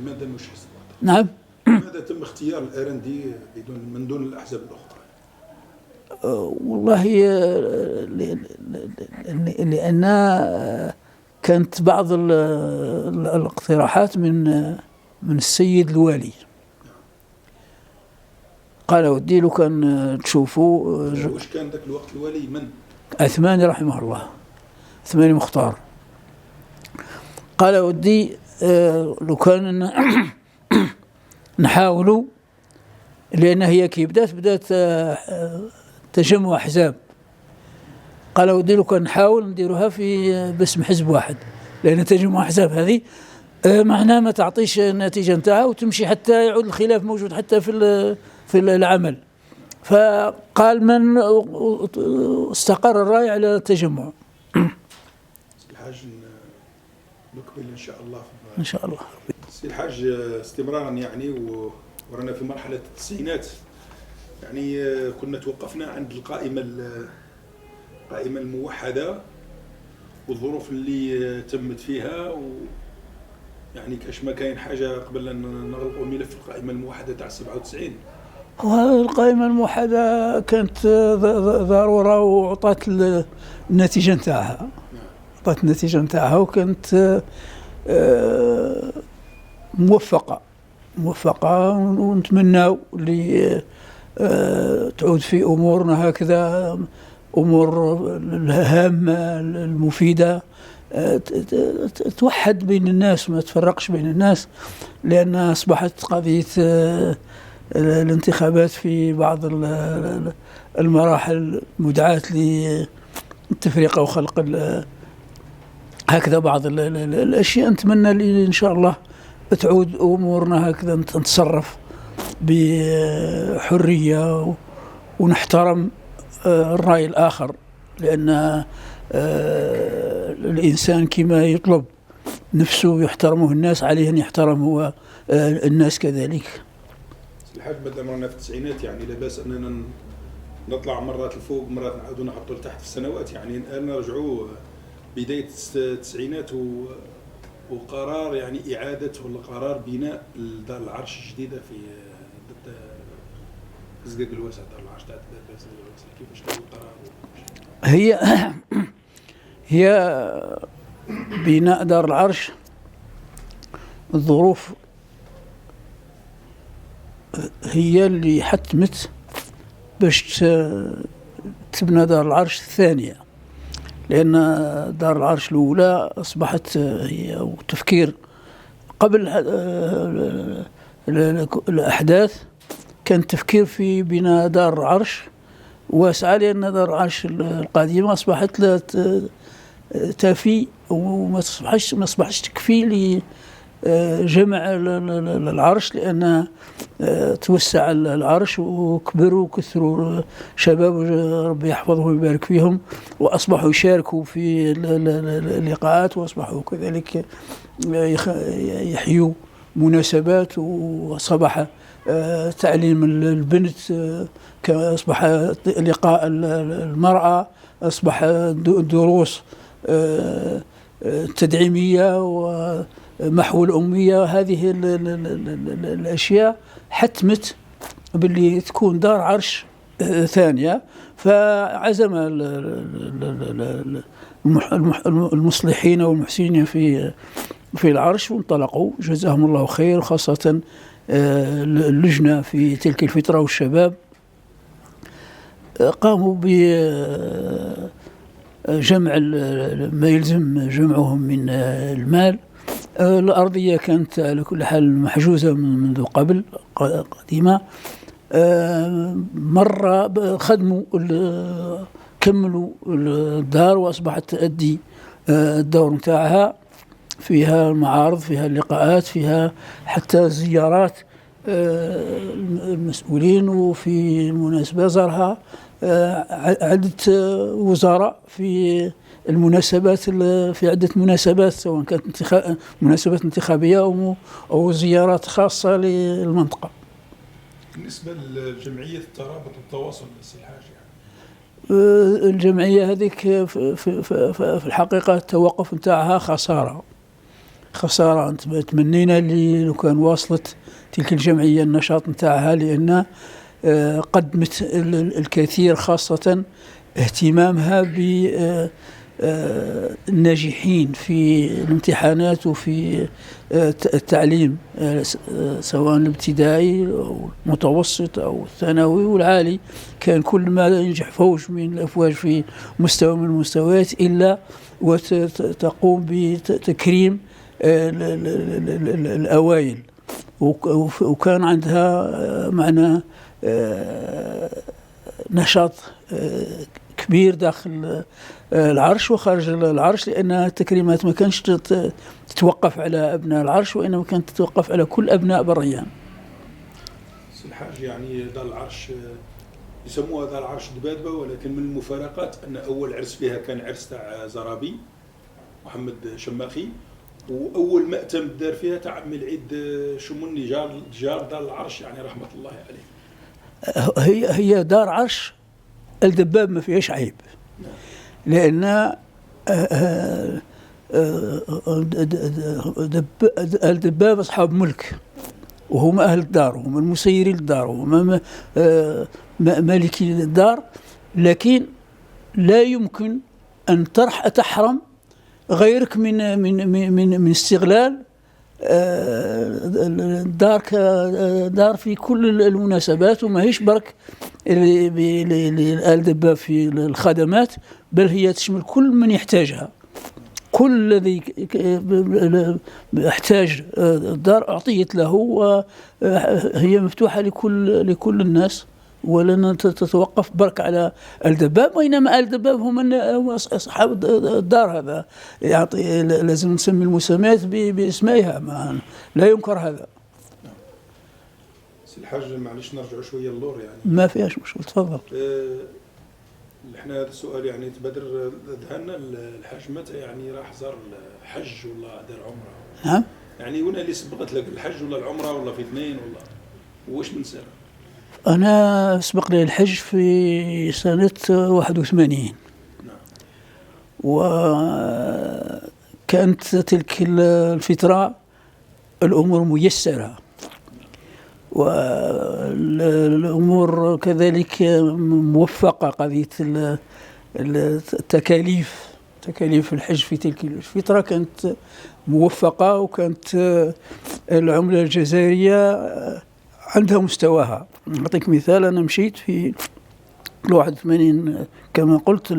لماذا مش حزب وطني؟ نعم. لماذا تم اختيار الآرندي من دون الأحزاب الأخرى؟ والله لأن كانت بعض الاقتراحات من السيد الوالي. قال ودي لو كان تشوفوا. واش كان ذاك الوقت الوالي من؟ عثماني رحمه الله، عثماني مختار. قال ودي لو كان نحاولوا، لأن هي كي بدات تجمع أحزاب. قال ودي لو كان نحاول نديروها باسم حزب واحد، لأن تجمع أحزاب هذه معناه ما تعطيش النتيجة نتاعها وتمشي حتى يعود الخلاف موجود حتى في العمل. فقال من استقر الرأي على التجمع. الحاج نكمل إن شاء الله. إن شاء الله. سي الحاج، استمرارا يعني ورانا في مرحلة التسعينات، يعني كنا توقفنا عند القائمة الموحدة والظروف اللي تمت فيها، يعني كاش ما كاين حاجة قبل أن نغلقوا ملف القائمة الموحدة تاع 97. القائمة الموحدة كانت ضرورة وعطات النتيجة نتاعها. عطات النتيجة نتاعها وكانت موفقة، ونتمنى اللي تعود في أمورنا هكذا، أمور الهامة المفيدة، توحد بين الناس، ما تفرقش بين الناس، لأن أصبحت قضية الانتخابات في بعض المراحل مدعاة للتفرقة وخلق هكذا بعض الأشياء. نتمنى لي إن شاء الله تعود أمورنا هكذا، نتصرف بحرية ونحترم الرأي الآخر، لأن الإنسان كما يطلب نفسه يحترمه الناس، عليه أن يحترم هو الناس كذلك. الحاج مادام رانا في التسعينات، يعني لا باس أننا نطلع مرات لفوق مرات نعاودوا نهبطوا لتحت في السنوات، يعني الآن نرجعوا بداية التسعينات وقرار يعني إعادة ولا قرار بناء دار العرش الجديدة في زقاق الواسع. دار العرش تاع زقاق الواسع كيفاش كان القرار؟ هي بناء دار العرش، الظروف هي اللي حتمت باش تبنى دار العرش الثانية، لأن دار العرش الأولى أصبحت هي تفكير قبل الأحداث. كان تفكير في بناء دار العرش واسعة، لأن دار العرش القديمة أصبحت لا تفي وما أصبحش تكفي لجمع العرش، لأن توسع العرش وكبروا وكثروا شباب ربي يحفظهم ويبارك فيهم، وأصبحوا يشاركوا في اللقاءات، وأصبحوا كذلك يحيوا مناسبات، وأصبح تعليم البنت، أصبح لقاء المرأة، أصبح دروس تدعيمية ومحو الأمية. هذه الأشياء حتمت باللي تكون دار عرش ثانية. فعزم المصلحين والمحسنين في العرش وانطلقوا، جزاهم الله خير، خاصة اللجنة في تلك الفترة والشباب قاموا بجمع ما يلزم جمعهم من المال. الأرضية كانت على كل حال محجوزة منذ قبل قديمة. مرة خدموا كملوا الدار وأصبحت تؤدي الدور متاعها، فيها المعارض، فيها اللقاءات، فيها حتى زيارات المسؤولين، وفي المناسبة زارها عدة وزراء في المناسبات، في عدة مناسبات، سواء كانت مناسبات انتخابية أو زيارات خاصة للمنطقة. بالنسبة لجمعية الترابط والتواصل سي الحاج، الجمعية هذيك في الحقيقة التوقف نتاعها خسارة، خسارة. تمنينا اللي لو كان واصلت تلك الجمعية النشاط نتاعها، لأن قدمت الكثير، خاصة اهتمامها بالناجحين في الامتحانات وفي التعليم، سواء الابتدائي أو المتوسط أو الثانوي والعالي. كان كل ما ينجح فوج من الأفواج في مستوى من المستويات إلا وتقوم بتكريم الأوائل، وكان عندها معنى نشاط كبير داخل العرش وخارج العرش، لأن التكريمات ما كانش تتوقف على أبناء العرش، وإنما كانت تتوقف على كل أبناء بريان. سي الحاج، يعني دار العرش يسموها دار العرش دبادبة، ولكن من المفارقات أن أول عرس فيها كان عرس تاع زرابي محمد شماخي، وأول مأتم دار فيها تاع عمي العيد شموني جار دار العرش، يعني رحمة الله عليه. هي دار عرش الدباب ما فيهاش عيب، لأن الدباب أصحاب ملك، وهم أهل الدار، وهم المسيرين للدار، وهم مالكي الدار، لكن لا يمكن أن تحرم غيرك من استغلال الدار كدار في كل المناسبات، وما هيش برك لآل دباب في الخدمات، بل هي تشمل كل من يحتاجها. كل الذي يحتاج الدار أعطيت له، وهي مفتوحة لكل الناس، ولن تتوقف برك على الدباب. وإنما الدباب هم أصحاب الدار، هذا يعطي، لازم نسمي المسميات باسمائها، لا ينكر هذا. سي الحاج، معليش نرجع شوية اللور، يعني ما فيهاش مشكل، تفضل. احنا هذا السؤال يعني تبادر ذهننا، الحاج متى يعني راح زار الحج ولا دار عمره؟ نعم، يعني وين اللي سبقت لك، الحج ولا العمره ولا في اثنين، ولا واش من سنه؟ أنا سبق لي الحج في سنة 81. نعم. وكانت تلك الفترة الأمور ميسرة، والأمور كذلك موفقة. قضية تكاليف الحج في تلك الفترة كانت موفقة، وكانت العملة الجزائرية عندها مستواها. أعطيك مثال، أنا مشيت في 81 كما قلت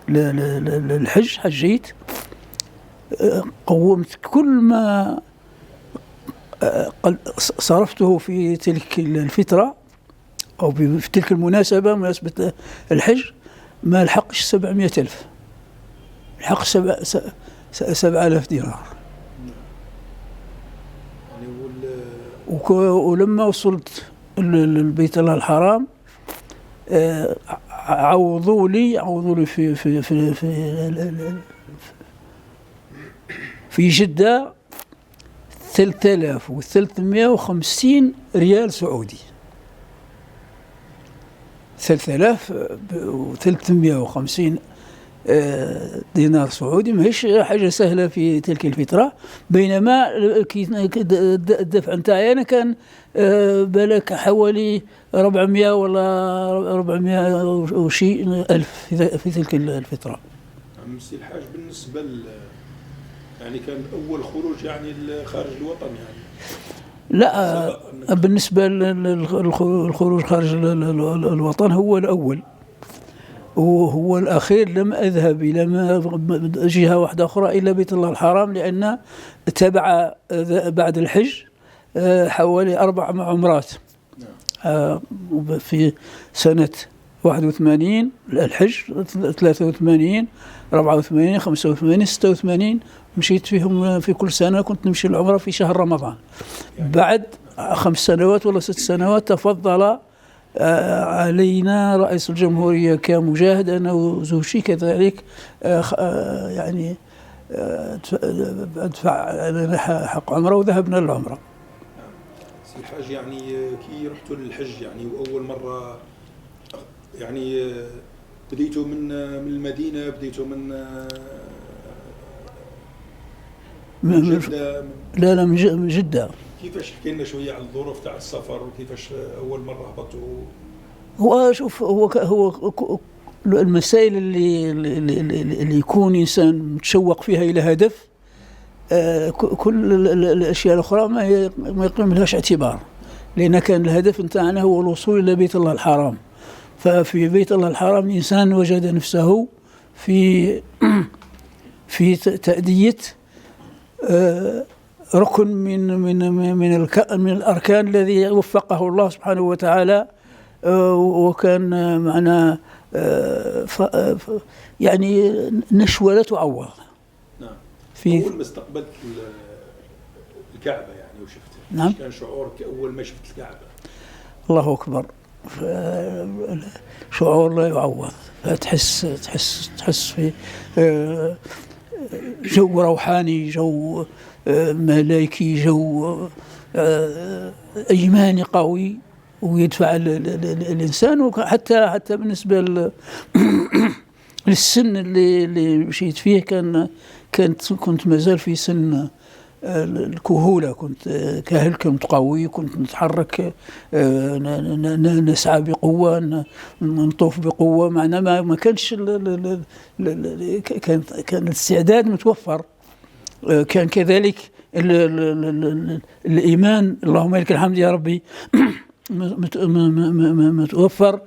للحج، حجيت، قومت كل ما صرفته في تلك الفترة أو في تلك المناسبة، مناسبة الحج، ما لحقش 700,000، لحق 7,000 دينار. ولما وصلت للبيت الله الحرام، عوضوا لي في جدة 3,350 ريال سعودي. 3,350 دينار سعودي ماهيش حاجة سهلة في تلك الفترة. بينما الدفع نتاعي أنا كان بالك حوالي 400 ولا 400 وشيء ألف في تلك الفترة. سي الحاج، بالنسبة يعني كان أول خروج يعني خارج الوطن يعني؟ لا، بالنسبة للخروج خارج الوطن هو الأول وهو الأخير. لم أذهب إلى جهة واحدة أخرى إلا بيت الله الحرام، لأن تبع بعد الحج حوالي 4 عمرات في سنة 81 الحج، 83 84 85 86 مشيت فيهم. في كل سنة كنت نمشي العمرة في شهر رمضان. بعد 5 سنوات ولا 6 سنوات تفضل علينا رئيس الجمهورية كمجاهد، أنا وزوجي كذلك، يعني أدفع لنا حق عمرة وذهبنا للعمرة. سي الحاج، يعني كي رحتوا للحج يعني وأول مرة يعني بديتوا من المدينة، بديتوا جدة؟ لا لا، من جدة. كيفاش حكي لنا شويه على الظروف تاع السفر وكيفاش اول مره هبطوا؟ هو شوف، هو المسائل اللي يكون إنسان متشوق فيها إلى هدف، كل الأشياء الأخرى ما يقيم لهاش اعتبار، لأن كان الهدف نتاعنا هو الوصول إلى بيت الله الحرام. ففي بيت الله الحرام الإنسان وجد نفسه في تأدية ركن من الأركان الذي وفقه الله سبحانه وتعالى، وكان معنا يعني نشوة لا تعوض. نعم. في أول ما استقبلت الكعبة يعني وشفت، نعم، كان شعورك أول ما شفت الكعبة؟ الله أكبر، شعور لا يعوض. تحس في جو روحاني، جو ملائكي، جو إيماني قوي، ويدفع الإنسان. وحتى بالنسبة للسن اللي مشيت فيه، كنت مازال في سن الكهولة، كنت كاهل، كنت قوي، كنت نتحرك، نسعى بقوة، نطوف بقوة، معنا ما كانش كان الاستعداد متوفر. كان كذلك الإيمان، اللهم لك الحمد يا ربي، متوفر.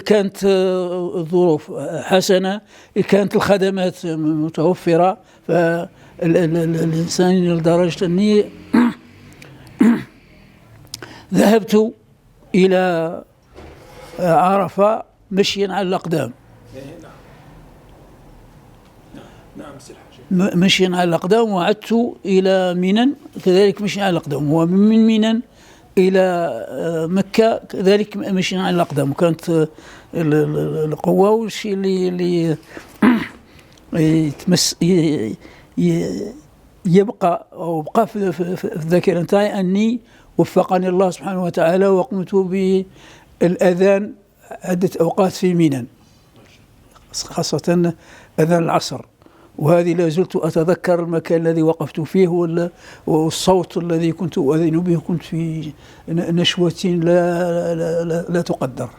كانت الظروف حسنة، كانت الخدمات متوفرة. فالإنسان لدرجة أني ذهبت إلى عرفة مشيا على الأقدام. مشيا على الأقدام، وعدت إلى منى كذلك مشيا على الأقدام، ومن منى إلى مكة كذلك مشيا على الأقدام. وكانت القوة والشيء اللي يبقى أو بقى في الذاكرة نتاعي أني وفقني الله سبحانه وتعالى، وقمت بالأذان عدة أوقات في منى، خاصة أذان العصر. وهذه لا زلت أتذكر المكان الذي وقفت فيه والصوت الذي كنت أؤذن به. كنت في نشوة لا تقدر.